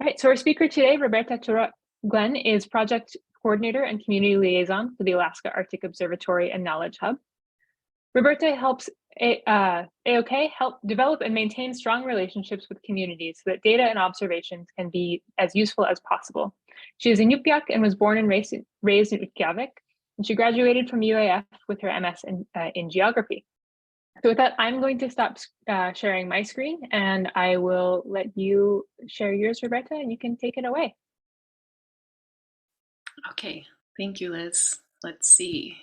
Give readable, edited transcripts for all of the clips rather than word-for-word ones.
All right, so our speaker today, Roberta Glenn, is Project Coordinator and Community Liaison for the Alaska Arctic Observatory and Knowledge Hub. Roberta helps AAOKH help develop and maintain strong relationships with communities so that data and observations can be as useful as possible. She is a Inupiaq and was born and raised in Utqiagvik, and she graduated from UAF with her MS in geography. So with that, I'm going to stop sharing my screen and I will let you share yours, Roberta, and you can take it away. Okay, thank you, Liz. Let's see.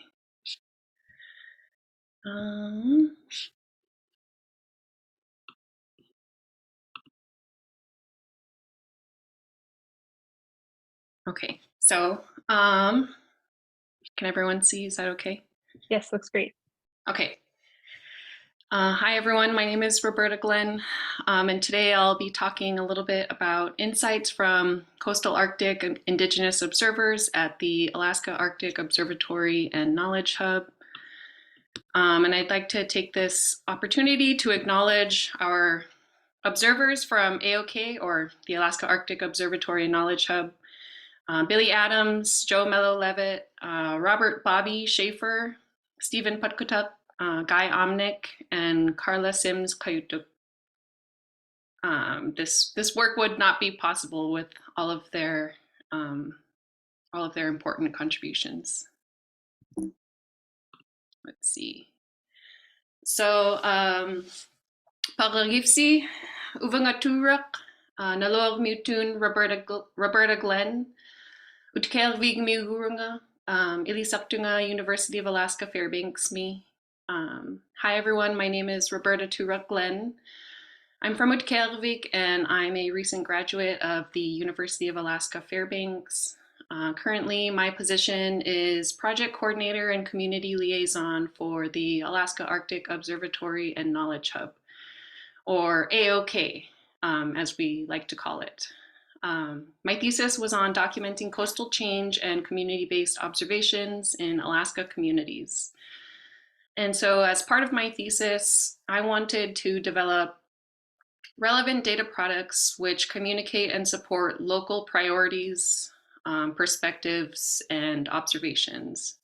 Okay, so can everyone see? Is that okay? Yes, looks great. Okay. Hi, everyone. My name is Roberta Glenn, and today I'll be talking a little bit about insights from coastal Arctic and Indigenous observers at the Alaska Arctic Observatory and Knowledge Hub. And I'd like to take this opportunity to acknowledge our observers from AAOKH, or the Alaska Arctic Observatory and Knowledge Hub, Billy Adams, Joe Mello-Levitt, Robert Bobby Schaefer, Stephen Putkutuk, Guy Omnick, and Carla Sims Kayutuk. This work would not be possible with all of their important contributions. Let's see. So, Pagagifsi, Uvangaturak, Nalog Mutun, Roberta Glenn, Utkelvig Miugurunga, Ilisaktunga, University of Alaska Fairbanks, me. Hi everyone, my name is Roberta Turak Glenn. I'm from Utkelvik and I'm a recent graduate of the University of Alaska Fairbanks. Currently, my position is Project Coordinator and Community Liaison for the Alaska Arctic Observatory and Knowledge Hub, or AAOKH, as we like to call it. My thesis was on documenting coastal change and community-based observations in Alaska communities. And so as part of my thesis, I wanted to develop relevant data products which communicate and support local priorities, perspectives, and observations.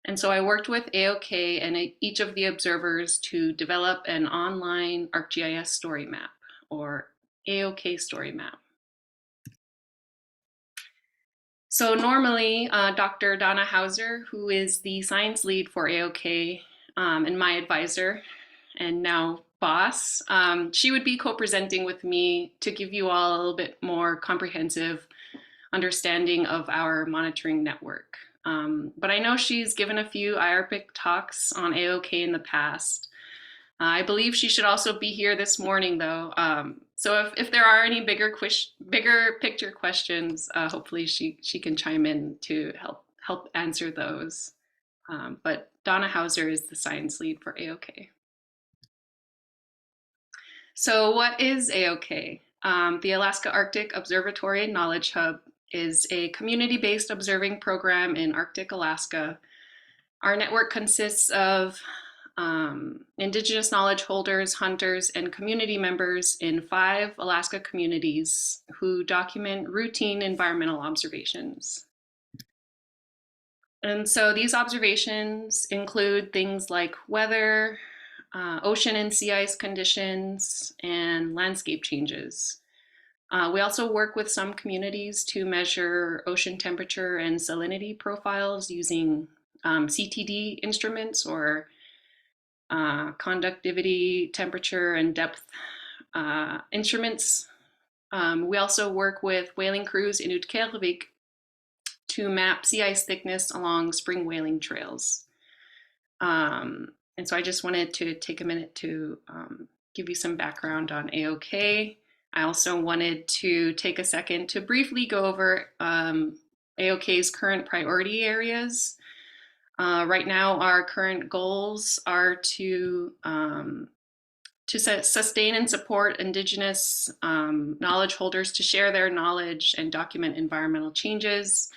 And so I worked with AAOKH and each of the observers to develop an online ArcGIS story map, or AAOKH story map. So normally, Dr. Donna Hauser, who is the science lead for AAOKH and my advisor, and now boss, she would be co-presenting with me to give you all a little bit more comprehensive understanding of our monitoring network. But I know she's given a few IARPC talks on AAOKH in the past. I believe she should also be here this morning, though. So if there are any bigger picture questions, hopefully she can chime in to help answer those. But Donna Hauser is the science lead for AAOKH. So what is AAOKH? The Alaska Arctic Observatory and Knowledge Hub is a community-based observing program in Arctic Alaska. Our network consists of Indigenous knowledge holders, hunters, and community members in 5 Alaska communities who document routine environmental observations. And so these observations include things like weather, ocean and sea ice conditions, and landscape changes. We also work with some communities to measure ocean temperature and salinity profiles using CTD instruments, or conductivity, temperature, and depth instruments. We also work with whaling crews in Utqiagvik to map sea ice thickness along spring whaling trails. And so I just wanted to take a minute to give you some background on AAOKH. I also wanted to take a second to briefly go over AAOKH's current priority areas. Right now, our current goals are to sustain and support Indigenous knowledge holders to share their knowledge and document environmental changes,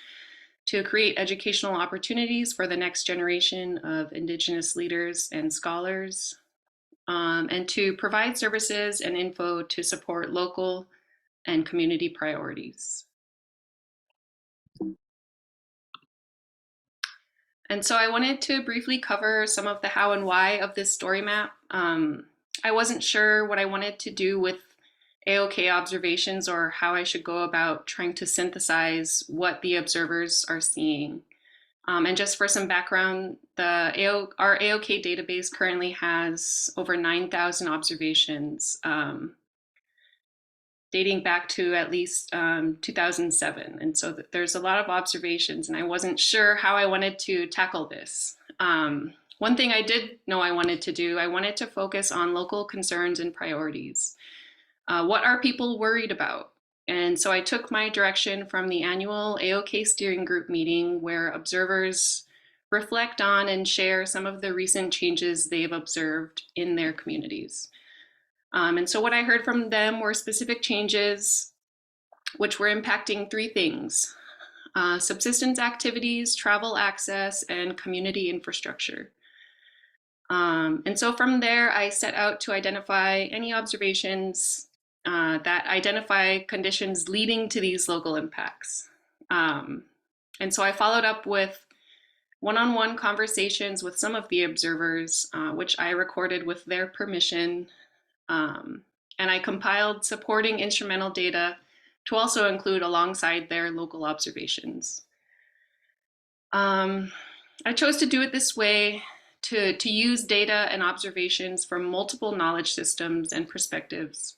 to create educational opportunities for the next generation of Indigenous leaders and scholars, and to provide services and info to support local and community priorities. And so I wanted to briefly cover some of the how and why of this story map. I wasn't sure what I wanted to do with AAOKH observations or how I should go about trying to synthesize what the observers are seeing. And just for some background, our AAOKH database currently has over 9,000 observations, dating back to at least 2007. And so there's a lot of observations, and I wasn't sure how I wanted to tackle this. One thing I did know I wanted to do, I wanted to focus on local concerns and priorities. What are people worried about? And so I took my direction from the annual AAOKH steering group meeting, where observers reflect on and share some of the recent changes they've observed in their communities. And so what I heard from them were specific changes which were impacting three things: subsistence activities, travel access, and community infrastructure. And so from there, I set out to identify any observations that identify conditions leading to these local impacts. And so I followed up with one-on-one conversations with some of the observers, which I recorded with their permission. And I compiled supporting instrumental data to also include alongside their local observations. I chose to do it this way to use data and observations from multiple knowledge systems and perspectives,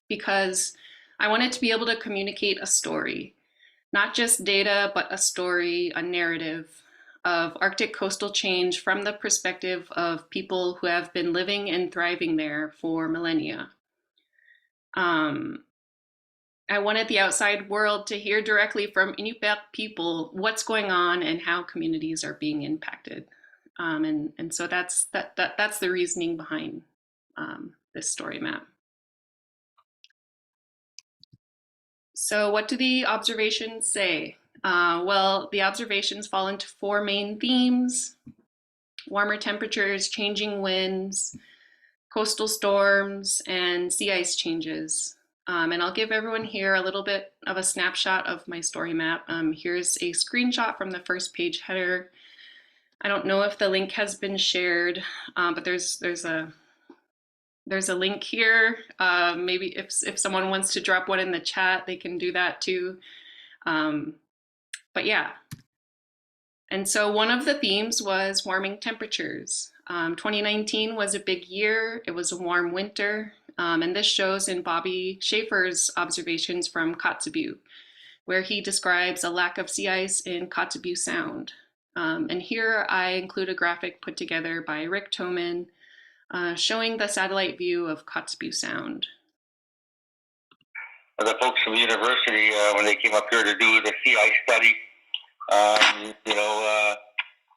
because I wanted to be able to communicate a story, not just data, but a story, a narrative of Arctic coastal change from the perspective of people who have been living and thriving there for millennia. I wanted the outside world to hear directly from Inupiaq people what's going on and how communities are being impacted. And so that's the reasoning behind this story map. So what do the observations say? Well, the observations fall into four main themes: warmer temperatures, changing winds, coastal storms, and sea ice changes. And I'll give everyone here a little bit of a snapshot of my story map. Here's a screenshot from the first page header. I don't know if the link has been shared, but there's a link here. Maybe if someone wants to drop one in the chat, they can do that too. But yeah. And so one of the themes was warming temperatures. 2019 was a big year. It was a warm winter. And this shows in Bobby Schaefer's observations from Kotzebue, where he describes a lack of sea ice in Kotzebue Sound. And here I include a graphic put together by Rick Toman, showing the satellite view of Kotzebue Sound. The folks from the university, when they came up here to do the sea ice study,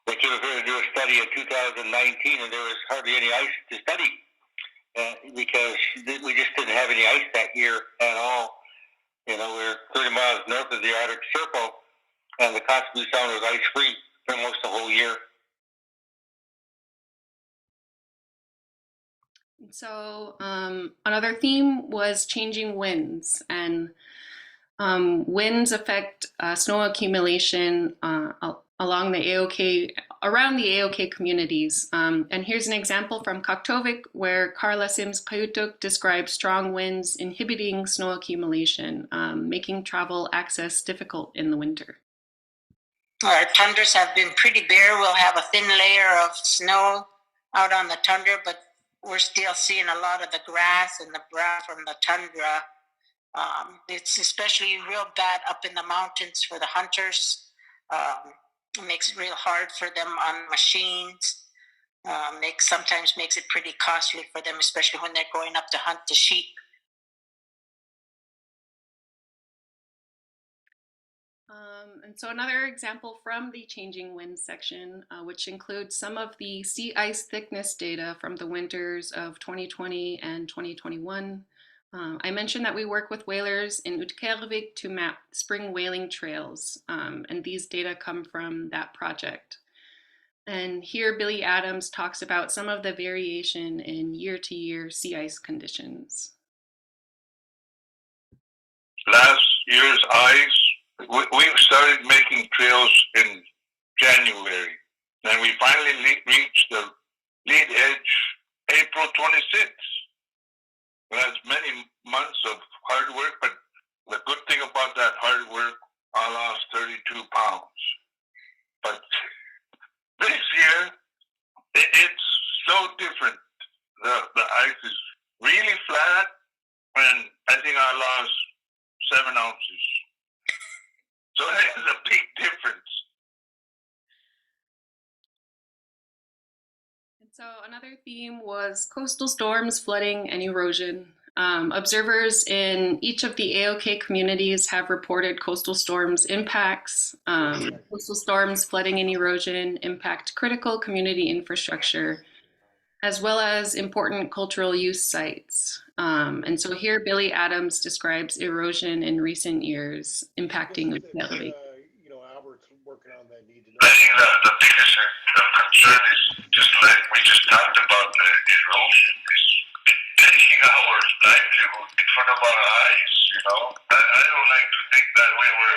they came up here to do a study in 2019, and there was hardly any ice to study because we just didn't have any ice that year at all. We're 30 miles north of the Arctic Circle, and the Kotzebue Sound was ice-free for almost the whole year. So another theme was changing winds, and winds affect snow accumulation around the AAOKH communities. And here's an example from Kaktovik, where Carla Sims Kayutuk describes strong winds inhibiting snow accumulation, making travel access difficult in the winter. Our tundras have been pretty bare. We'll have a thin layer of snow out on the tundra, but we're still seeing a lot of the grass and the brown from the tundra. It's especially real bad up in the mountains for the hunters. It makes it real hard for them on machines. Sometimes makes it pretty costly for them, especially when they're going up to hunt the sheep. And so another example from the changing winds section, which includes some of the sea ice thickness data from the winters of 2020 and 2021. I mentioned that we work with whalers in Utqagvik to map spring whaling trails, and these data come from that project. And here Billy Adams talks about some of the variation in year-to-year sea ice conditions. year's ice, we've started making trails in January, and we finally reached the lead edge April 26th. Well, that's many months of hard work, but the good thing about that hard work, I lost 32 pounds. But this year, it's so different. The ice is really flat, and I think I lost 7 ounces. So there's a big difference. And so another theme was coastal storms, flooding, and erosion. Observers in each of the AAOKH communities have reported coastal storms impacts. Coastal storms, flooding, and erosion impact critical community infrastructure, as well as important cultural use sites. And so here, Billy Adams describes erosion in recent years impacting Observatory. Albert's working on that need to know. I think the biggest concern is just like we just talked about the erosion is taking our livelihood in front of our eyes. I don't like to think that way. We're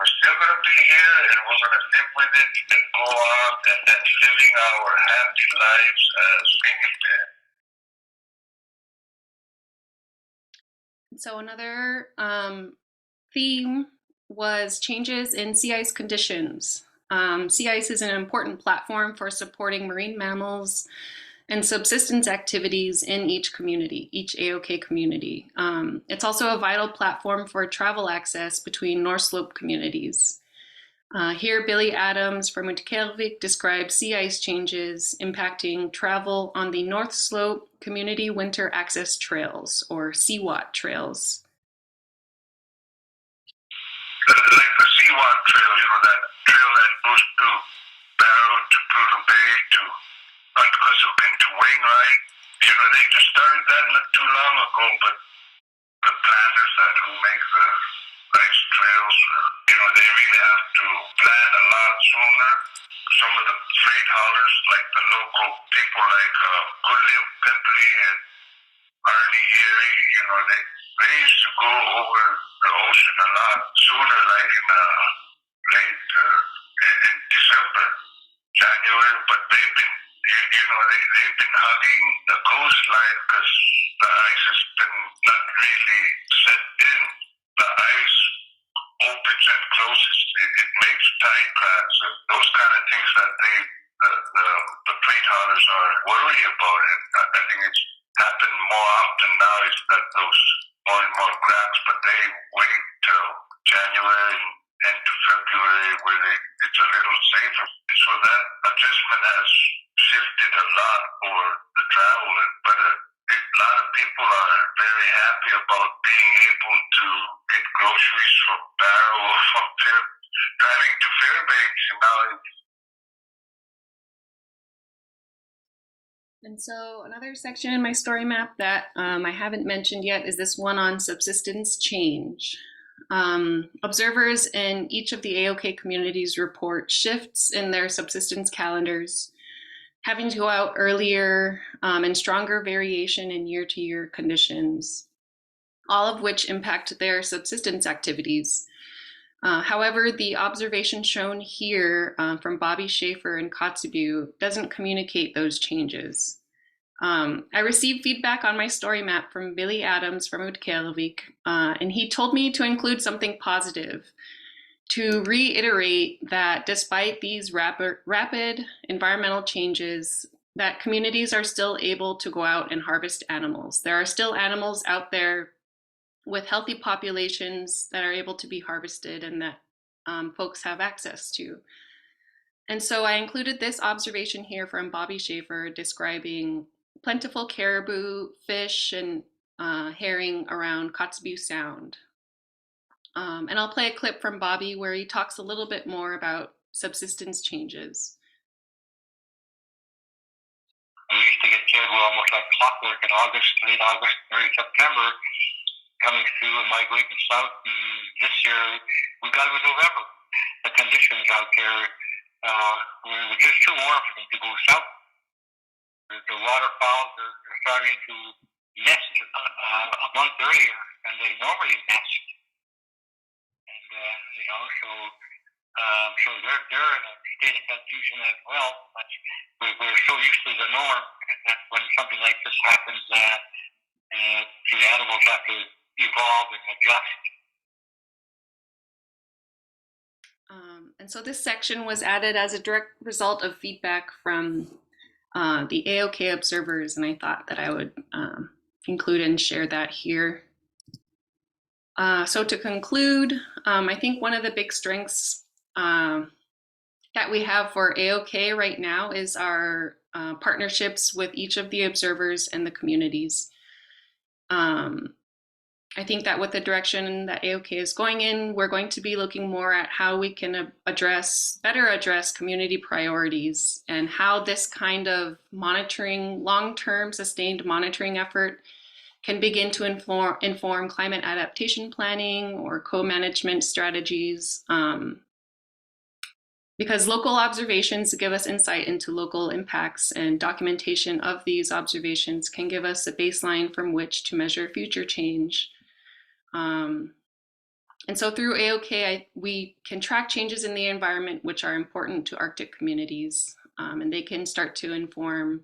still gonna be here, and we're gonna live with it and go on and living our happy lives as single parents. So another theme was changes in sea ice conditions. Sea ice is an important platform for supporting marine mammals and subsistence activities in each community, each AAOKH community. It's also a vital platform for travel access between North Slope communities. Here, Billy Adams from Utqagvik describes sea ice changes impacting travel on the North Slope Community Winter Access Trails, or CWAT trails. Like the CWAT trail, that trail that goes to Barrow, to Prudhoe Bay, to Unquessoken, to Wainwright. They just started that not too long ago, but the planners who make the nice trails, they really have to plan a lot sooner. Some of the freight haulers, like the local people like Kulip, Pepley, and Arnie Erie, they used to go over the ocean a lot sooner, like in late in December, January, but they've been, they've been hugging the coastline because the ice has been not really set in. The ice opens and closes, it makes tide cracks and those kind of things that the freight haulers are worried about. And I think it's happened more often now is that those more and more cracks, but they wait till January and to February where it's a little safer. So that adjustment has shifted a lot for the travel, but a lot of people are very happy about being able to get groceries from Barrow or from driving to Fairbanks, And so another section in my story map that I haven't mentioned yet is this one on subsistence change. Observers in each of the AAOKH communities report shifts in their subsistence calendars, having to go out earlier, and stronger variation in year-to-year conditions, all of which impact their subsistence activities. However, the observation shown here from Bobby Schaefer and Kotzebue doesn't communicate those changes. I received feedback on my story map from Billy Adams from Utqagvik, and he told me to include something positive, to reiterate that despite these rapid environmental changes, that communities are still able to go out and harvest animals. There are still animals out there with healthy populations that are able to be harvested and that folks have access to. And so I included this observation here from Bobby Schaefer describing plentiful caribou, fish, and herring around Kotzebue Sound. And I'll play a clip from Bobby where he talks a little bit more about subsistence changes. We used to get caribou almost like clockwork in August, late August, early September, coming through and migrating south. And this year, we got them in November. The conditions out there were just too warm for them to go south. The waterfowl, they're starting to nest a month earlier, than they normally nest. And, so they're in a state of confusion as well, but we're so used to the norm that when something like this happens, the animals have to evolve and adjust. And so this section was added as a direct result of feedback from the AAOKH observers, and I thought that I would include and share that here. So to conclude, I think one of the big strengths that we have for AAOKH right now is our partnerships with each of the observers and the communities. I think that with the direction that AAOKH is going in, we're going to be looking more at how we can better address community priorities and how this kind of monitoring, long-term sustained monitoring effort can begin to inform climate adaptation planning or co-management strategies. Because local observations give us insight into local impacts, and documentation of these observations can give us a baseline from which to measure future change. And so through AAOKH, we can track changes in the environment which are important to Arctic communities, and they can start to inform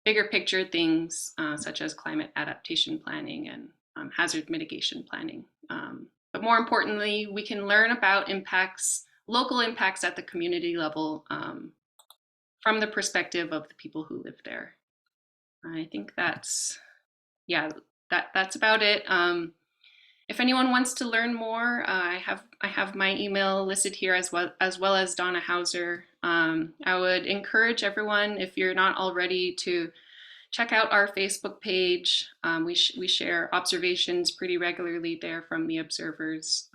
bigger picture things such as climate adaptation planning and hazard mitigation planning. But more importantly, we can learn about local impacts at the community level from the perspective of the people who live there. I think that's about it. If anyone wants to learn more, I have my email listed here as well as Donna Hauser. I would encourage everyone, if you're not already, to check out our Facebook page. We share observations pretty regularly there from the observers.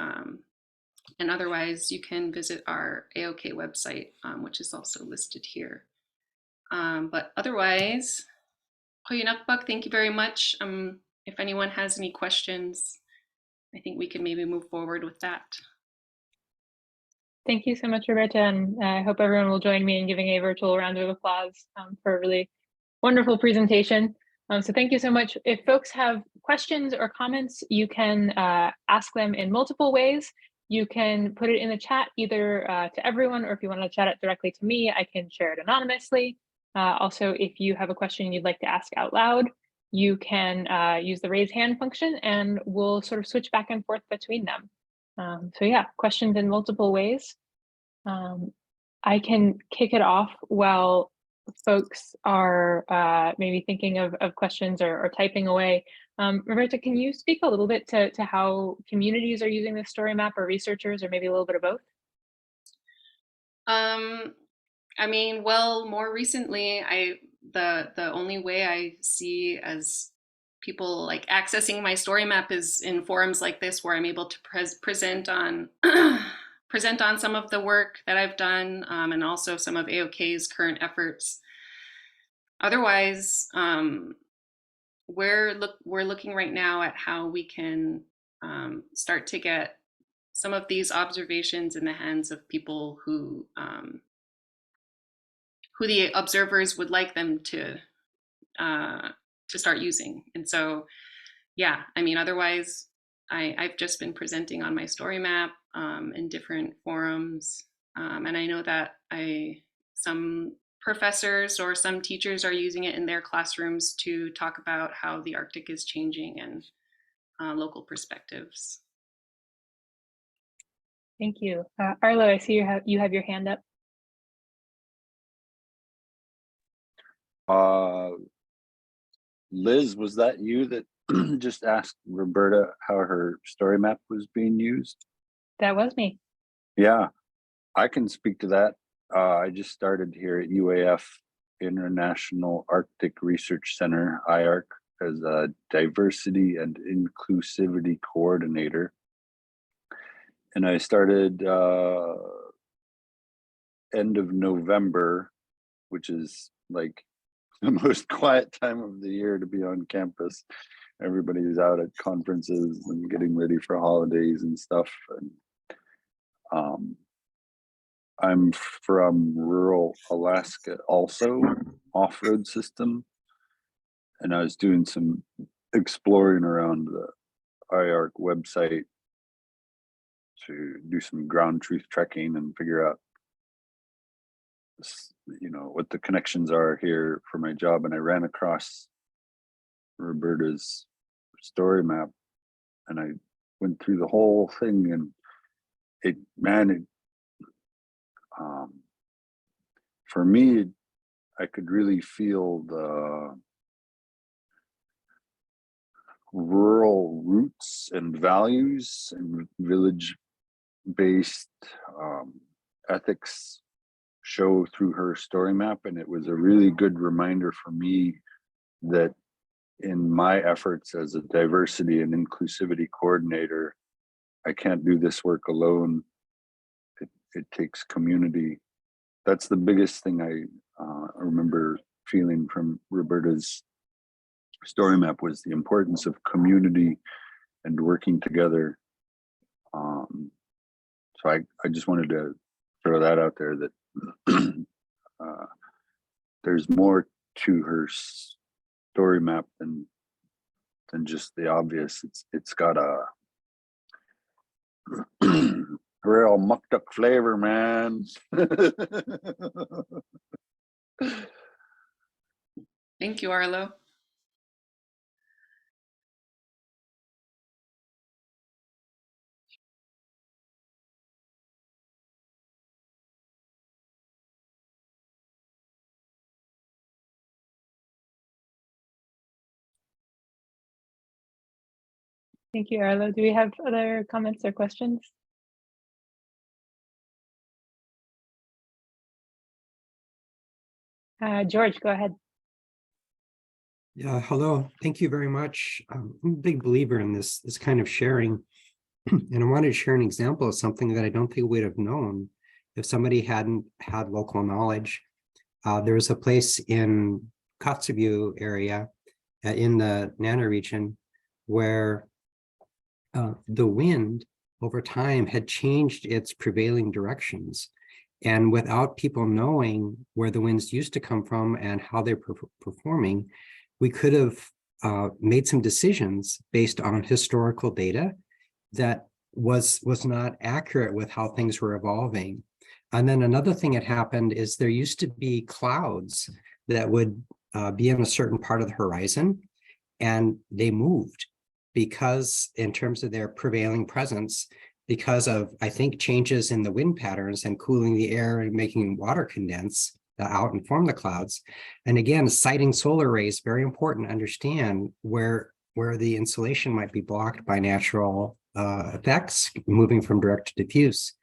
And otherwise, you can visit our AAOKH website, which is also listed here. But otherwise, Koyunakbak, thank you very much. If anyone has any questions, I think we can maybe move forward with that. Thank you so much, Roberta, and I hope everyone will join me in giving a virtual round of applause for a really wonderful presentation. So thank you so much. If folks have questions or comments, you can ask them in multiple ways. You can put it in the chat either to everyone, or if you want to chat it directly to me, I can share it anonymously. Also, if you have a question you'd like to ask out loud, you can use the raise hand function and we'll sort of switch back and forth between them. So yeah, questions in multiple ways. I can kick it off while folks are maybe thinking of questions or typing away. Roberta, can you speak a little bit to how communities are using this story map, or researchers, or maybe a little bit of both? I mean, well, more recently, the only way I see as people like accessing my story map is in forums like this, where I'm able to present on some of the work that I've done, and also some of AAOKH's current efforts. Otherwise, we're looking right now at how we can start to get some of these observations in the hands of people who the observers would like them to start using. And so, yeah, I mean, otherwise, I've just been presenting on my story map in different forums, and I know that some professors or some teachers are using it in their classrooms to talk about how the Arctic is changing and local perspectives. Thank you. Arlo, I see you have your hand up. Liz, was that you that just asked Roberta how her story map was being used? That was me. Yeah, I can speak to that. I just started here at UAF International Arctic Research Center, IARC, as a diversity and inclusivity coordinator. And I started end of November, which is like the most quiet time of the year to be on campus. Everybody's out at conferences and getting ready for holidays and stuff. And I'm from rural Alaska, also off-road system, and I was doing some exploring around the IARC website to do some ground truth trekking and figure out, what the connections are here for my job. And I ran across Roberta's story map, and I went through the whole thing, and for me, I could really feel the rural roots and values and village-based ethics show through her story map. And it was a really good reminder for me that in my efforts as a diversity and inclusivity coordinator, I can't do this work alone. It takes community. That's the biggest thing I remember feeling from Roberta's story map, was the importance of community and working together. So I just wanted to throw that out there, that there's more to her story map than just the obvious. It's got a real mucked up flavor, man. Thank you, Arlo. Thank you, Arlo. Do we have other comments or questions? George, go ahead. Yeah, hello. Thank you very much. I'm a big believer in this kind of sharing. And I wanted to share an example of something that I don't think we'd have known if somebody hadn't had local knowledge. There was a place in Kotzebue area in the Nana region where the wind over time had changed its prevailing directions. And without people knowing where the winds used to come from and how they're performing, we could have made some decisions based on historical data that was not accurate with how things were evolving. And then another thing that happened is there used to be clouds that would be in a certain part of the horizon, and they moved because, in terms of their prevailing presence, because of, I think, changes in the wind patterns and cooling the air and making water condense out and form the clouds. And again, sighting solar rays, very important to understand where the insolation might be blocked by natural effects, moving from direct to diffuse.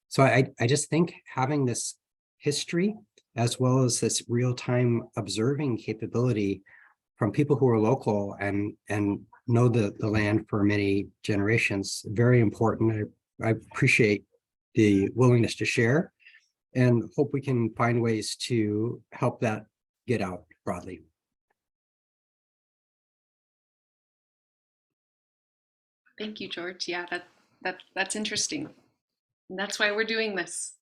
So I just think having this history, as well as this real-time observing capability from people who are local and know the land for many generations, very important. I appreciate the willingness to share, and hope we can find ways to help that get out broadly. Thank you, George. Yeah, that's interesting. And that's why we're doing this.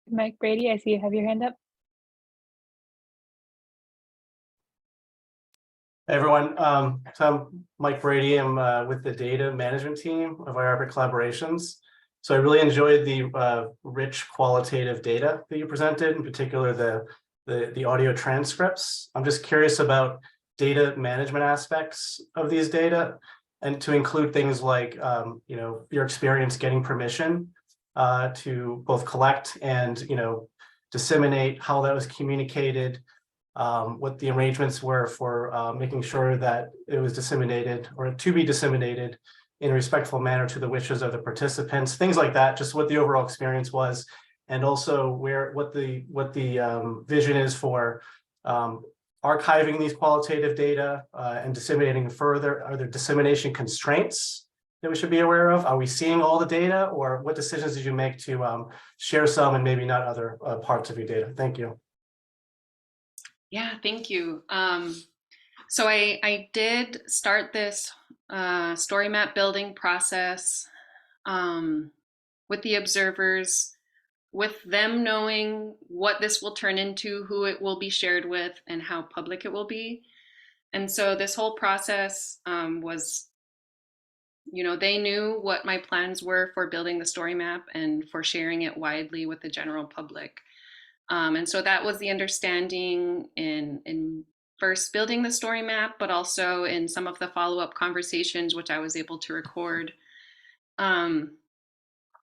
Mike Brady, I see you have your hand up. Hey everyone, so I'm Mike Brady. I'm with the data management team of IARPC Collaborations. So I really enjoyed the rich qualitative data that you presented, in particular the audio transcripts. I'm just curious about data management aspects of these data, and to include things like your experience getting permission to both collect and disseminate, how that was communicated, what the arrangements were for making sure that it was disseminated or to be disseminated in a respectful manner to the wishes of the participants, things like that, just what the overall experience was, and also what the vision is for archiving these qualitative data and disseminating further. Are there dissemination constraints that we should be aware of? Are we seeing all the data, or what decisions did you make to share some and maybe not other parts of your data? Thank you. Yeah, thank you. So I did start this story map building process with the observers, with them knowing what this will turn into, who it will be shared with, and how public it will be. And so this whole process was, they knew what my plans were for building the story map and for sharing it widely with the general public. And so that was the understanding in first building the story map, but also in some of the follow-up conversations, which I was able to record.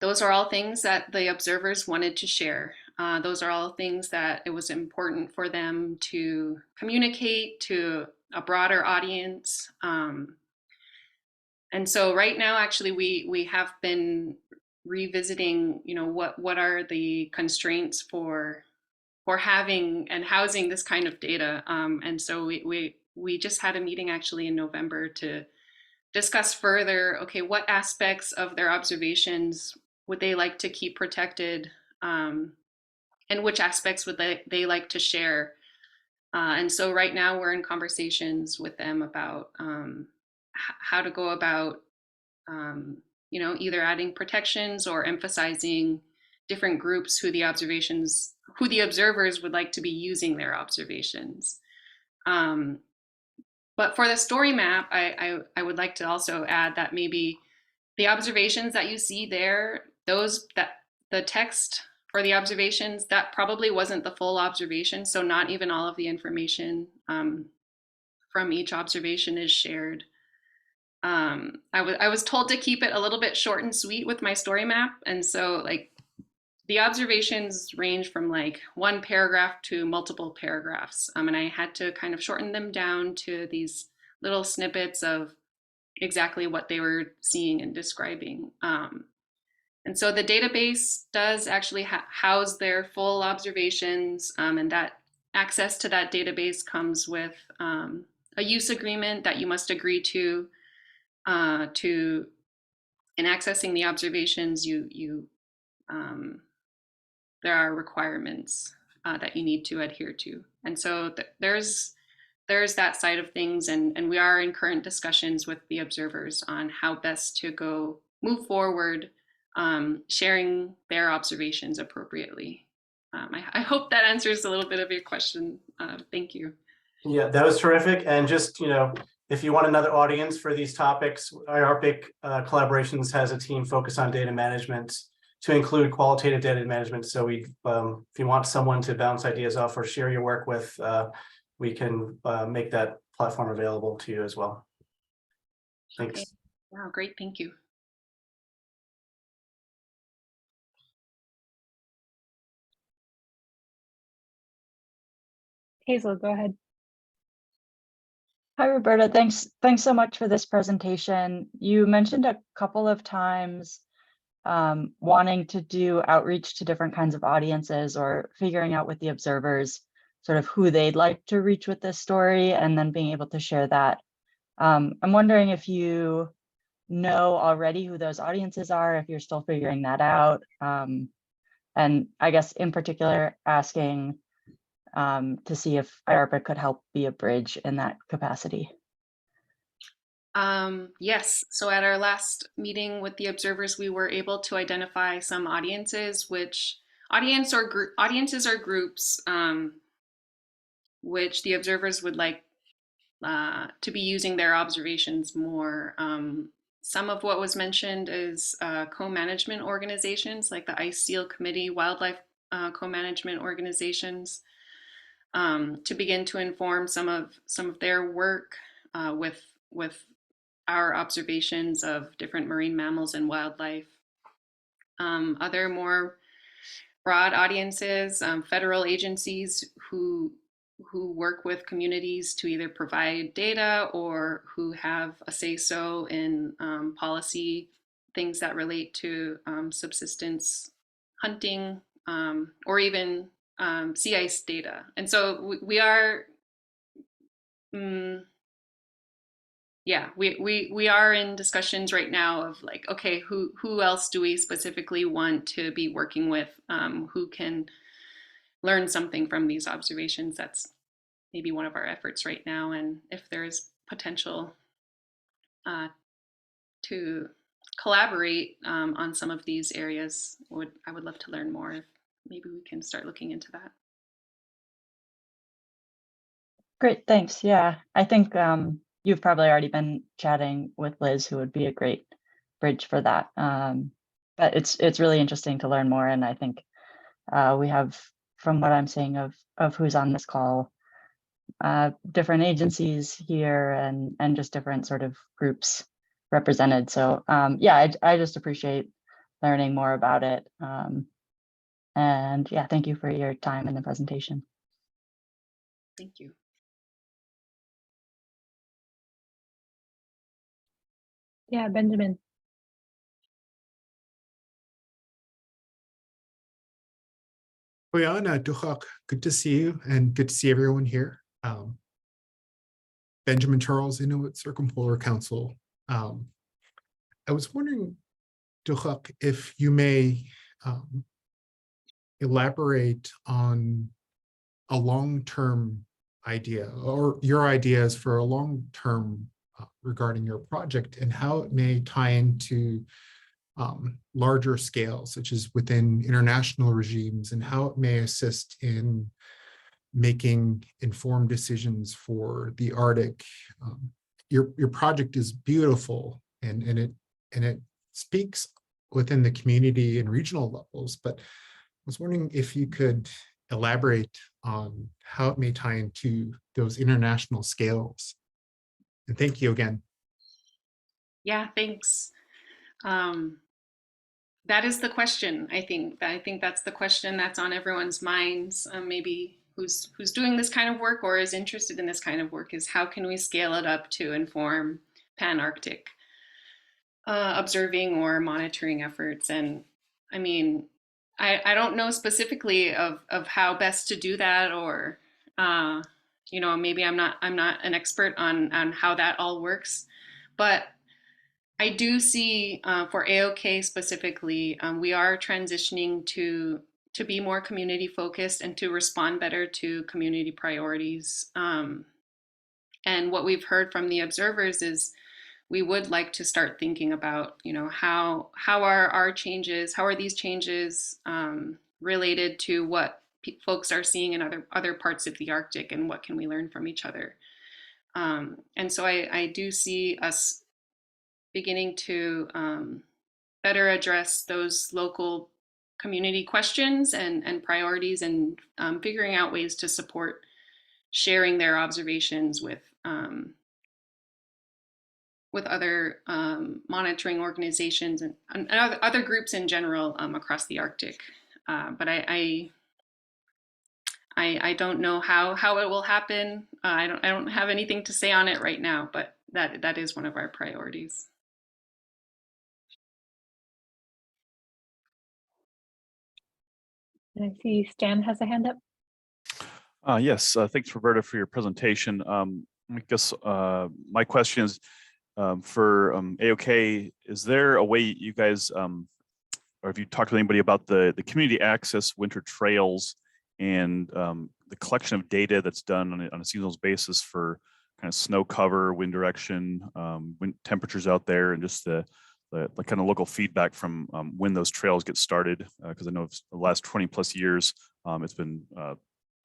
Those are all things that the observers wanted to share. Those are all things that it was important for them to communicate to a broader audience. And so right now, actually, we have been revisiting, what are the constraints for having and housing this kind of data. And so we just had a meeting actually in November to discuss further, okay, what aspects of their observations would they like to keep protected, and which aspects would they like to share. And so right now we're in conversations with them about how to go about, either adding protections or emphasizing different groups who the observers would like to be using their observations. But for the story map, I would like to also add that maybe the observations that you see there, the text for the observations, that probably wasn't the full observation. So not even all of the information from each observation is shared. I was told to keep it a little bit short and sweet with my story map. And so the observations range from one paragraph to multiple paragraphs. And I had to kind of shorten them down to these little snippets of exactly what they were seeing and describing. And so the database does actually house their full observations, and that access to that database comes with a use agreement that you must agree to in accessing the observations. There are requirements that you need to adhere to. And so there's that side of things, and we are in current discussions with the observers on how best to move forward, sharing their observations appropriately. I hope that answers a little bit of your question. Thank you. Yeah, that was terrific. And just, if you want another audience for these topics, IARPC Collaborations has a team focused on data management to include qualitative data management. So if you want someone to bounce ideas off or share your work with, we can make that platform available to you as well. Thanks. Okay. Wow, great, thank you. Hazel, go ahead. Hi, Roberta. Thanks so much for this presentation. You mentioned a couple of times wanting to do outreach to different kinds of audiences or figuring out with the observers sort of who they'd like to reach with this story and then being able to share that. I'm wondering if you know already who those audiences are, if you're still figuring that out. And I guess in particular, asking to see if IARPC could help be a bridge in that capacity. Yes, so at our last meeting with the observers, we were able to identify some audiences, audiences or groups which the observers would like to be using their observations more. Some of what was mentioned is co-management organizations like the Ice Seal Committee, wildlife co-management organizations, to begin to inform some of their work with our observations of different marine mammals and wildlife. Other more broad audiences, federal agencies who work with communities to either provide data or who have a say-so in policy, things that relate to subsistence hunting, or even sea ice data. And so we are, we are in discussions right now of okay, who else do we specifically want to be working with, who can learn something from these observations. That's maybe one of our efforts right now. And if there is potential to collaborate on some of these areas, I would love to learn more. Maybe we can start looking into that. Great, thanks. Yeah, I think you've probably already been chatting with Liz, who would be a great bridge for that. But it's really interesting to learn more, and I think we have, from what I'm seeing of who's on this call, different agencies here and just different sort of groups represented. So yeah, I just appreciate learning more about it. And yeah, thank you for your time in the presentation. Thank you. Yeah, Benjamin. Boyan, Duchok, good to see you and good to see everyone here. Benjamin Charles, Inuit Circumpolar Council. I was wondering, Duchok, if you may elaborate on a long-term idea or your ideas for a long-term regarding your project and how it may tie into larger scale, such as within international regimes, and how it may assist in making informed decisions for the Arctic. Your project is beautiful and it speaks within the community and regional levels, but I was wondering if you could elaborate on how it may tie into those international scales. And thank you again. Yeah, thanks. That is the question, I think. I think that's the question that's on everyone's minds, maybe who's doing this kind of work or is interested in this kind of work, is how can we scale it up to inform Pan-Arctic observing or monitoring efforts? And I mean, I don't know specifically of how best to do that, or you know, maybe I'm not an expert on how that all works, but I do see for AAOKH specifically, we are transitioning to be more community focused and to respond better to community priorities. And what we've heard from the observers is we would like to start thinking about, you know, how are our changes, how are these changes related to what folks are seeing in other parts of the Arctic, and what can we learn from each other? And so I do see us beginning to better address those local community questions and priorities, and figuring out ways to support sharing their observations with other monitoring organizations and other groups in general across the Arctic. But I don't know how it will happen. I don't have anything to say on it right now, but that is one of our priorities. And I see Stan has a hand up. Yes, thanks, Roberta, for your presentation. I guess my question is for AAOKH, is there a way you guys, or have you talked to anybody about the community access winter trails and the collection of data that's done on a seasonal basis for kind of snow cover, wind direction, wind temperatures out there, and just the kind of local feedback from when those trails get started? Because I know the last 20 plus years, it's been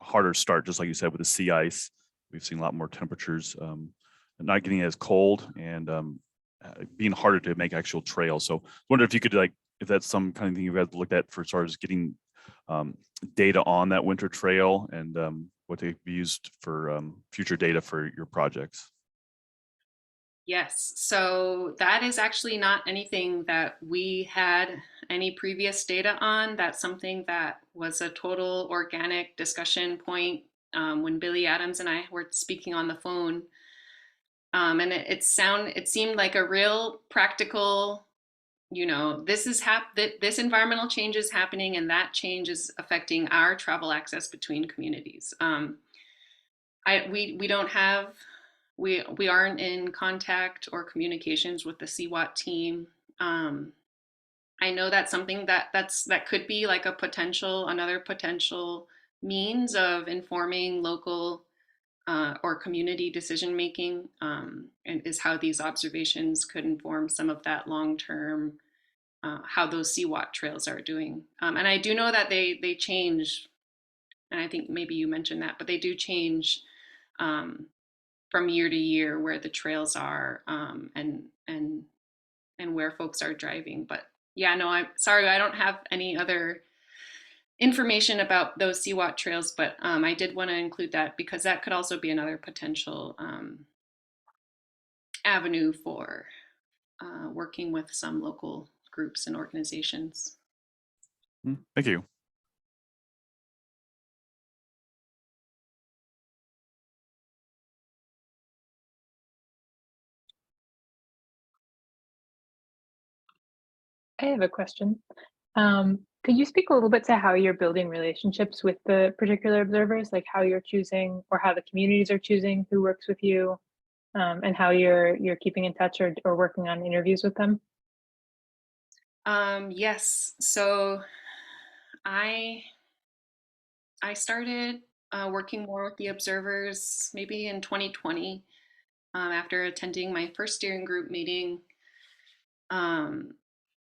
harder to start, just like you said, with the sea ice. We've seen a lot more temperatures, not getting as cold, and being harder to make actual trails. So I wonder if you could, like, if that's some kind of thing you guys looked at for as far as getting data on that winter trail, and what they be used for future data for your projects. Yes, so that is actually not anything that we had any previous data on. That's something that was a total organic discussion point when Billy Adams and I were speaking on the phone. And it seemed like a real practical, you know, this environmental change is happening, and that change is affecting our travel access between communities. We aren't in contact or communications with the CWAT team. I know that's something that could be like another potential means of informing local or community decision making, and is how these observations could inform some of that long-term, how those CWAT trails are doing. And I do know that they change, and I think maybe you mentioned that, but they do change from year to year where the trails are and where folks are driving. But yeah, no, I'm sorry, I don't have any other information about those CWAT trails, but I did want to include that because that could also be another potential avenue for working with some local groups and organizations. Thank you. I have a question. Could you speak a little bit to how you're building relationships with the particular observers, like how you're choosing or how the communities are choosing who works with you, and how you're keeping in touch or working on interviews with them? Yes, so I started working more with the observers maybe in 2020 after attending my first steering group meeting.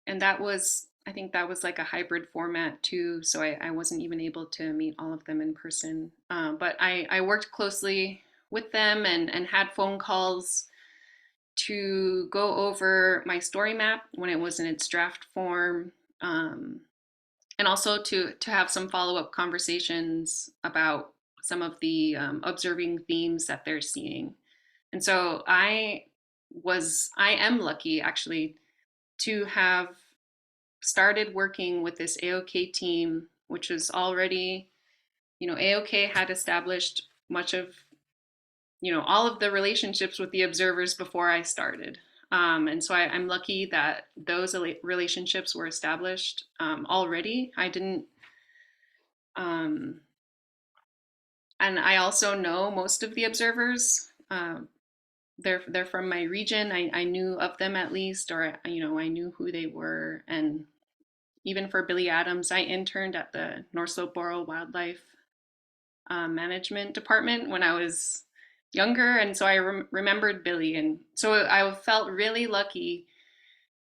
And that was, I think that was like a hybrid format too. So I wasn't even able to meet all of them in person. But I worked closely with them and had phone calls to go over my story map when it was in its draft form. And also to have some follow-up conversations about some of the observing themes that they're seeing. And so I am lucky actually to have started working with this AAOKH team, which was already, AAOKH had established much of, all of the relationships with the observers before I started. And so I'm lucky that those relationships were established already. I didn't, and I also know most of the observers. They're from my region. I knew of them at least, or I knew who they were. And even for Billy Adams, I interned at the North Slope Borough Wildlife Management Department when I was younger, and so I remembered Billy, and so I felt really lucky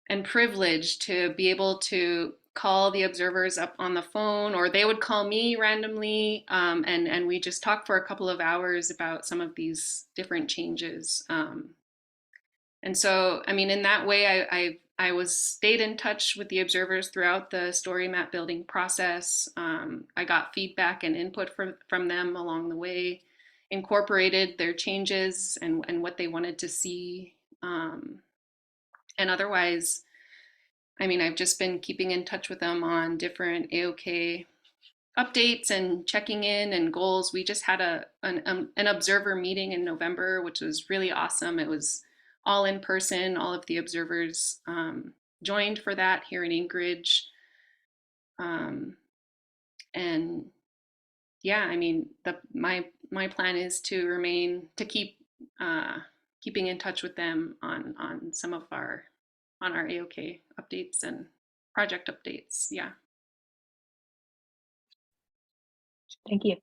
and privileged to be able to call the observers up on the phone, or they would call me randomly, and we just talked for a couple of hours about some of these different changes. And so, I mean, in that way, I stayed in touch with the observers throughout the story map building process. I got feedback and input from them along the way, incorporated their changes and what they wanted to see. And otherwise, I mean, I've just been keeping in touch with them on different AAOKH updates and checking in and goals. We just had an observer meeting in November, which was really awesome. It was all in person. All of the observers joined for that here in Anchorage. And yeah, I mean, my plan is to keep keeping in touch with them on some of our AAOKH updates and project updates. Yeah. Thank you.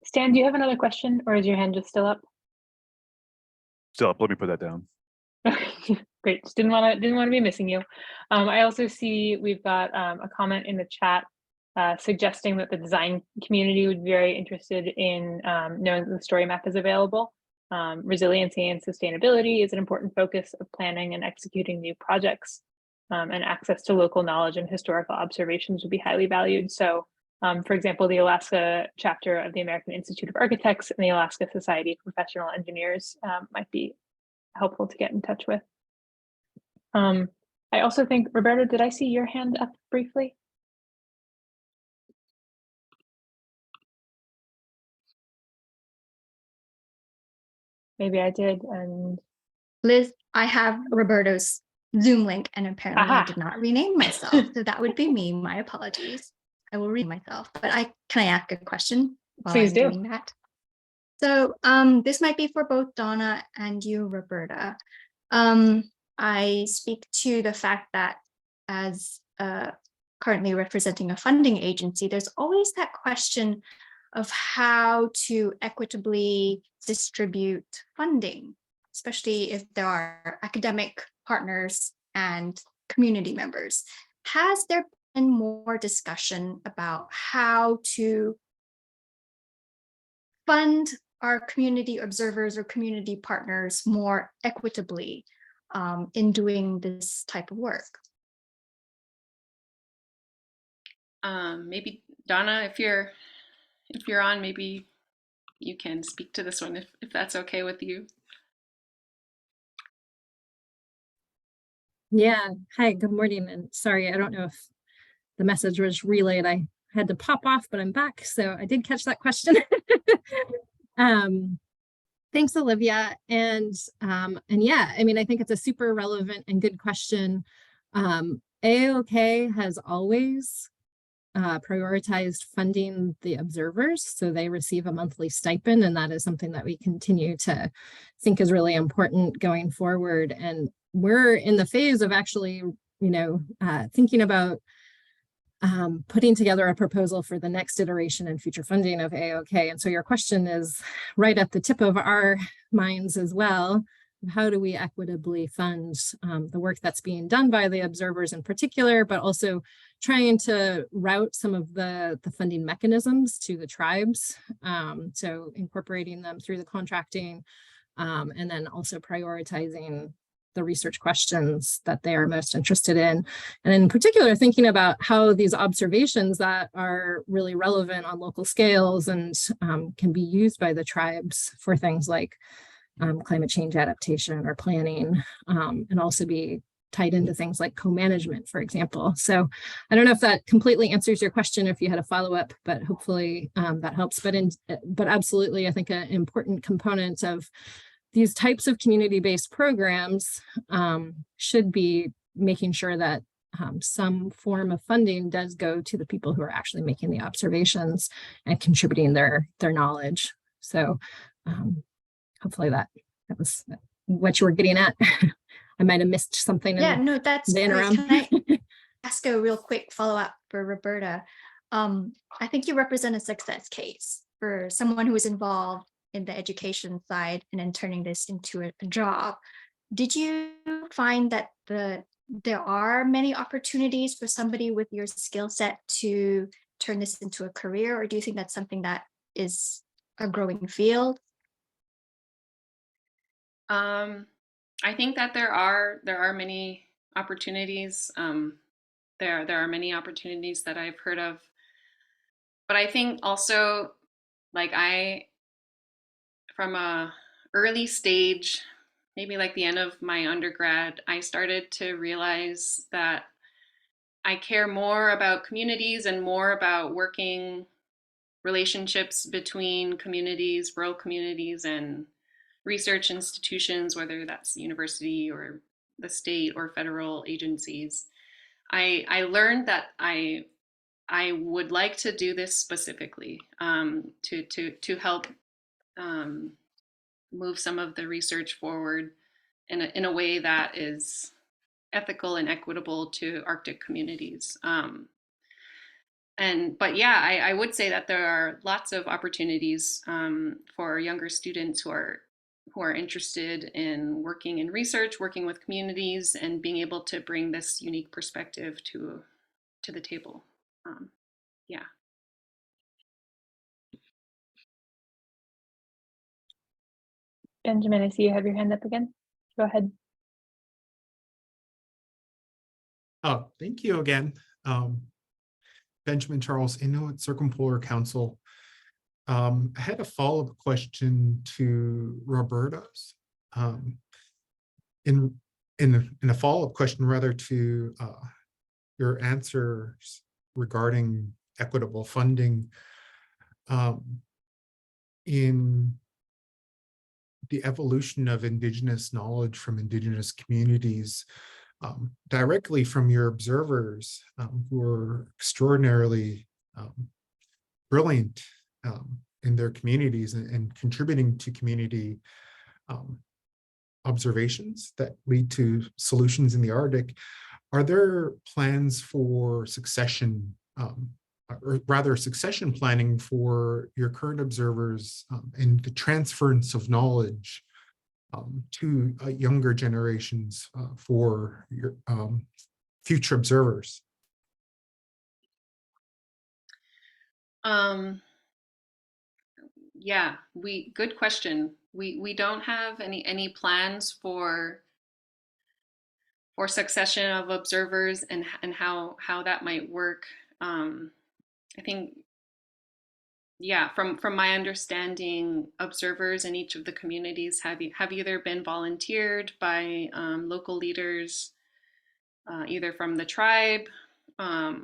Stan, do you have another question, or is your hand just still up? Still up. Let me put that down. Great. Just didn't want to be missing you. I also see we've got a comment in the chat suggesting that the design community would be very interested in knowing that the story map is available. Resiliency and sustainability is an important focus of planning and executing new projects, and access to local knowledge and historical observations would be highly valued. So, for example, the Alaska chapter of the American Institute of Architects and the Alaska Society of Professional Engineers might be helpful to get in touch with. I also think, Roberta, did I see your hand up briefly? Maybe I did. And Liz, I have Roberto's Zoom link, and apparently I did not rename myself. So that would be me. My apologies. I will read myself, but can I ask a question while Please I'm do. doing that? So this might be for both Donna and you, Roberta. I speak to the fact that as currently representing a funding agency, there's always that question of how to equitably distribute funding, especially if there are academic partners and community members. Has there been more discussion about how to fund our community observers or community partners more equitably in doing this type of work? Maybe Donna, if you're on, maybe you can speak to this one if that's okay with you. Yeah. Hi, good morning. And sorry, I don't know if the message was relayed. I had to pop off, but I'm back. So I did catch that question. Thanks, Olivia. And yeah, I mean, I think it's a super relevant and good question. AAOKH has always prioritized funding the observers, so they receive a monthly stipend, and that is something that we continue to think is really important going forward. And we're in the phase of actually, thinking about putting together a proposal for the next iteration and future funding of AAOKH. And so your question is right at the tip of our minds as well. How do we equitably fund the work that's being done by the observers in particular, but also trying to route some of the funding mechanisms to the tribes. So incorporating them through the contracting, and then also prioritizing the research questions that they are most interested in. And in particular, thinking about how these observations that are really relevant on local scales and can be used by the tribes for things like climate change adaptation or planning, and also be tied into things like co-management, for example. So I don't know if that completely answers your question, if you had a follow-up, but hopefully that helps. But absolutely, I think an important component of these types of community-based programs should be making sure that some form of funding does go to the people who are actually making the observations and contributing their knowledge. So hopefully that was what you were getting at. I might have missed something. Yeah, no, that's the great. interim. Can I ask a real quick follow-up for Roberta? I think you represent a success case for someone who was involved in the education side and then turning this into a job. Did you find that there are many opportunities for somebody with your skill set to turn this into a career, or do you think that's something that is a growing field? I think that there are many opportunities. There are many opportunities that I've heard of, but I think also, like, from a early stage, maybe like the end of my undergrad, I started to realize that I care more about communities and more about working relationships between communities, rural communities, and research institutions, whether that's university or the state or federal agencies. I learned that I would like to do this specifically to help move some of the research forward in a way that is ethical and equitable to Arctic communities. But yeah, I would say that there are lots of opportunities for younger students who are interested in working in research, working with communities, and being able to bring this unique perspective to the table. Yeah. Benjamin, I see you have your hand up again. Go ahead. Oh, thank you again. Benjamin Charles, Inuit Circumpolar Council. I had a follow-up question to Roberta's. In a follow-up question rather to your answers regarding equitable funding, in the evolution of Indigenous knowledge from Indigenous communities, directly from your observers who are extraordinarily brilliant in their communities and contributing to community observations that lead to solutions in the Arctic. Are there plans for succession, or rather succession planning for your current observers and the transference of knowledge to younger generations for your future observers? Yeah, good question. We don't have any plans for succession of observers and how that might work. I think, yeah, from my understanding, observers in each of the communities have either been volunteered by local leaders, either from the tribe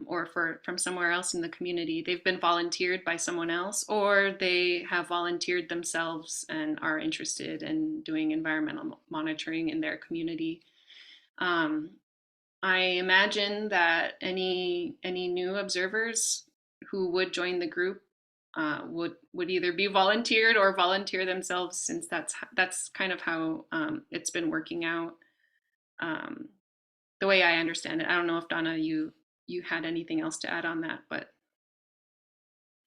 or from somewhere else in the community. They've been volunteered by someone else, or they have volunteered themselves and are interested in doing environmental monitoring in their community. I imagine that any new observers who would join the group would either be volunteered or volunteer themselves, since that's kind of how it's been working out, the way I understand it. I don't know if Donna, you had anything else to add on that, but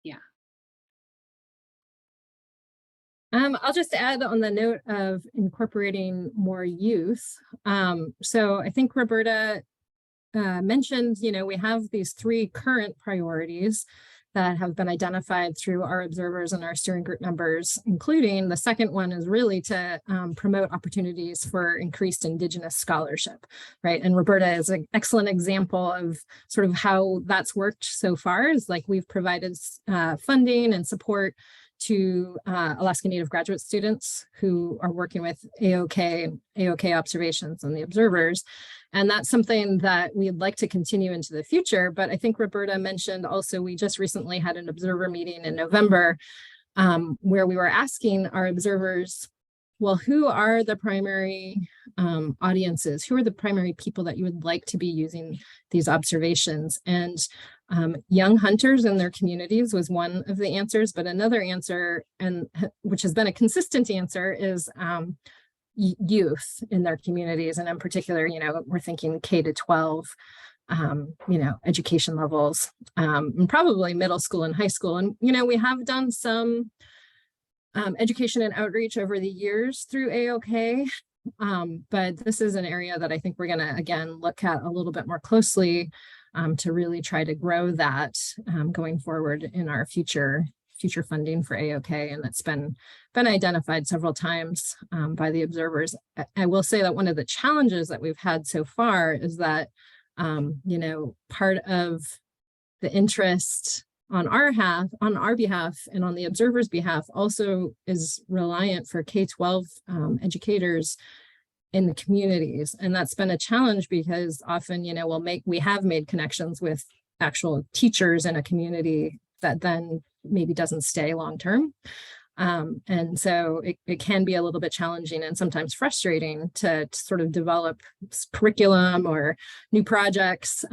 yeah. I'll just add on the note of incorporating more youth. So I think Roberta mentioned, we have these 3 current priorities that have been identified through our observers and our steering group members, including the second one is really to promote opportunities for increased Indigenous scholarship, right? And Roberta is an excellent example of sort of how that's worked so far. Is like we've provided funding and support to Alaska Native graduate students who are working with AAOKH observations and the observers. And that's something that we'd like to continue into the future. But I think Roberta mentioned also, we just recently had an observer meeting in November where we were asking our observers, well, who are the primary audiences? Who are the primary people that you would like to be using these observations? And young hunters in their communities was one of the answers, but another answer, and which has been a consistent answer, is youth in their communities. And in particular, we're thinking K to 12, education levels, and probably middle school and high school. And, we have done some education and outreach over the years through AAOKH, but this is an area that I think we're going to, again, look at a little bit more closely to really try to grow that going forward in our future funding for AAOKH, and it's been identified several times by the observers. I will say that one of the challenges that we've had so far is that, part of the interest on our behalf and on the observers' behalf also is reliant for K-12 educators in the communities. And that's been a challenge because often, we have made connections with actual teachers in a community that then maybe doesn't stay long-term. And so it can be a little bit challenging and sometimes frustrating to sort of develop curriculum or new projects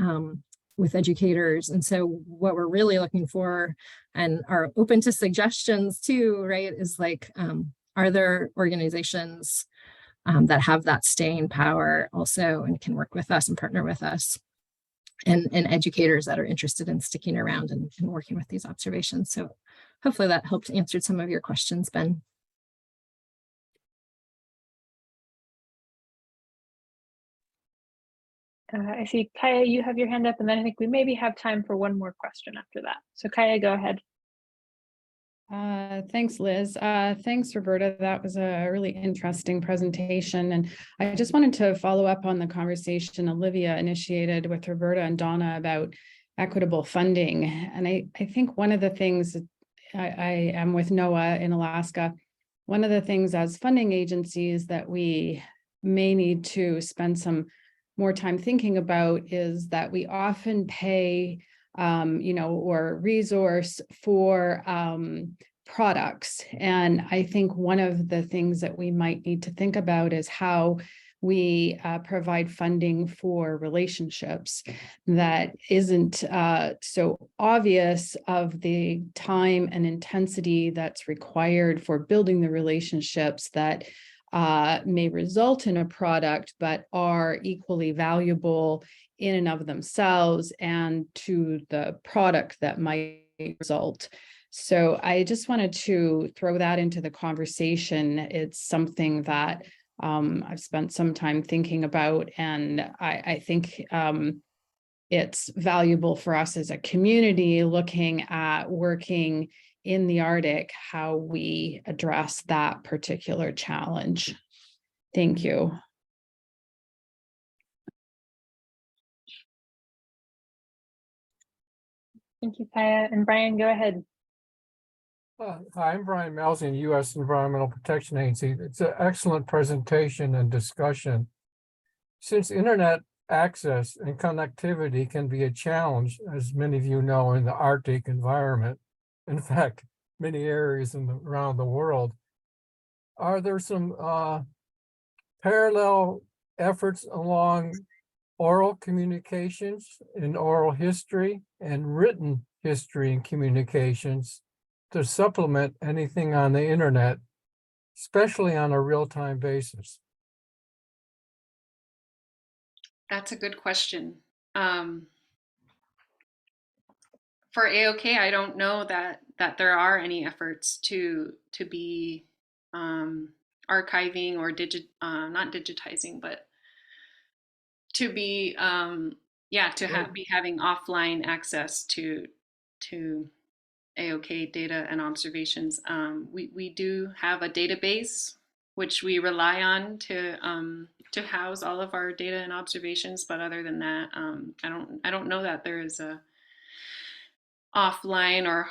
with educators. And so what we're really looking for and are open to suggestions too, right, is like, are there organizations that have that staying power also and can work with us and partner with us, and educators that are interested in sticking around and working with these observations. So hopefully that helped answer some of your questions, Ben. I see Kaya, you have your hand up, and then I think we maybe have time for one more question after that. So Kaya, go ahead. Thanks, Liz. Thanks, Roberta. That was a really interesting presentation. And I just wanted to follow up on the conversation Olivia initiated with Roberta and Donna about equitable funding. And I think one of the things, I am with NOAA in Alaska, one of the things as funding agencies that we may need to spend some more time thinking about is that we often pay or resource for products. And I think one of the things that we might need to think about is how we provide funding for relationships that isn't so obvious of the time and intensity that's required for building the relationships that may result in a product, but are equally valuable in and of themselves and to the product that might result. So I just wanted to throw that into the conversation. It's something that I've spent some time thinking about, and I think it's valuable for us as a community looking at working in the Arctic, how we address that particular challenge. Thank you. Thank you, Kaya. And Brian, go ahead. Hi, I'm Brian Melzian, U.S. Environmental Protection Agency. It's an excellent presentation and discussion. Since internet access and connectivity can be a challenge, as many of you know, in the Arctic environment, in fact, many areas around the world, are there some parallel efforts along oral communications and oral history and written history and communications to supplement anything on the internet, especially on a real-time basis? That's a good question. For AAOKH, I don't know that there are any efforts to be archiving or not digitizing, but to be be having offline access to AAOKH data and observations. We do have a database which we rely on to house all of our data and observations, but other than that, I don't know that there is a offline or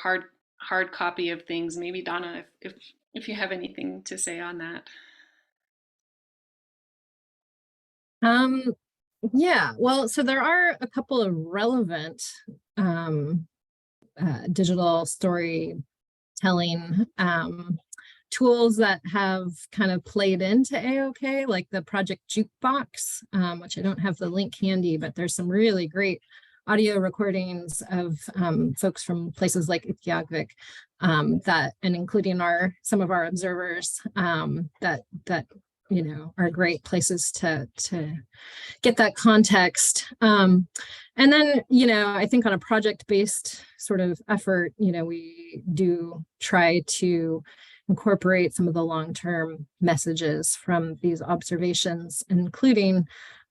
hard copy of things. Maybe Donna, if you have anything to say on that. Yeah, well, so there are a couple of relevant digital storytelling tools that have kind of played into AAOKH, like the Project Jukebox, which I don't have the link handy, but there's some really great audio recordings of folks from places like Utqiagvik and including some of our observers that you know are great places to get that context. And then, you know, I think on a project-based sort of effort, you know, we do try to incorporate some of the long-term messages from these observations, including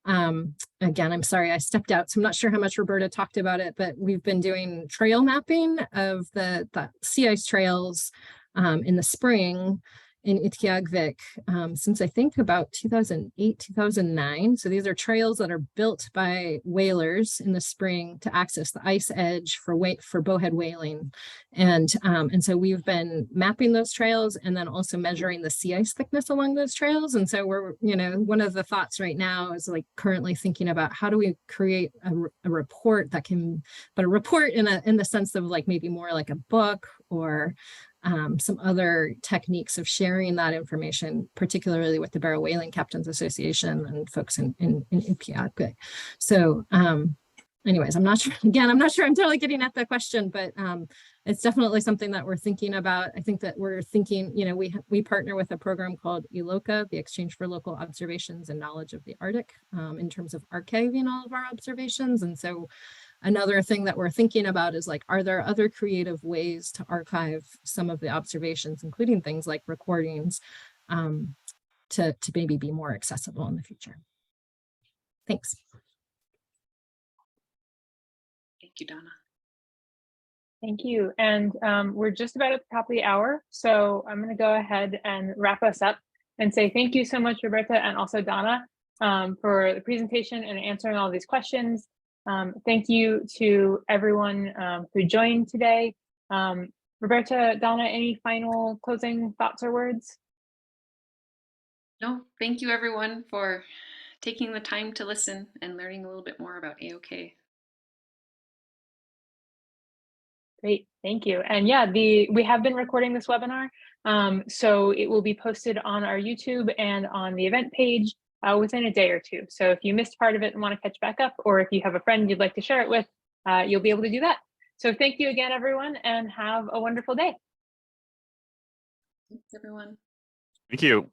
again, I'm sorry, I stepped out, so I'm not sure how much Roberta talked about it, but we've been doing trail mapping of the sea ice trails in the spring in Utqiagvik since I think about 2008, 2009. So these are trails that are built by whalers in the spring to access the ice edge for bowhead whaling. And so we've been mapping those trails and then also measuring the sea ice thickness along those trails. And so we're, you know, one of the thoughts right now is like currently thinking about how do we create a report that can, but a report in the sense of like maybe more like a book or some other techniques of sharing that information, particularly with the Barrow Whaling Captains Association and folks in Utqiagvik. So anyways, I'm not sure I'm totally getting at the question, but it's definitely something that we're thinking about. I think that we're thinking, you know, we partner with a program called IAAOKH, the Exchange for Local Observations and Knowledge of the Arctic, in terms of archiving all of our observations. And so another thing that we're thinking about is like, are there other creative ways to archive some of the observations, including things like recordings, to maybe be more accessible in the future? Thanks. Thank you, Donna. Thank you. And we're just about at the top of the hour. So I'm going to go ahead and wrap us up and say thank you so much, Roberta, and also Donna, for the presentation and answering all these questions. Thank you to everyone who joined today. Roberta, Donna, any final closing thoughts or words? No, thank you everyone for taking the time to listen and learning a little bit more about AAOKH. Great, thank you. And yeah, we have been recording this webinar, so it will be posted on our YouTube and on the event page within a day or two. So if you missed part of it and want to catch back up, or if you have a friend you'd like to share it with, you'll be able to do that. So thank you again, everyone, and have a wonderful day. Thanks, everyone. Thank you.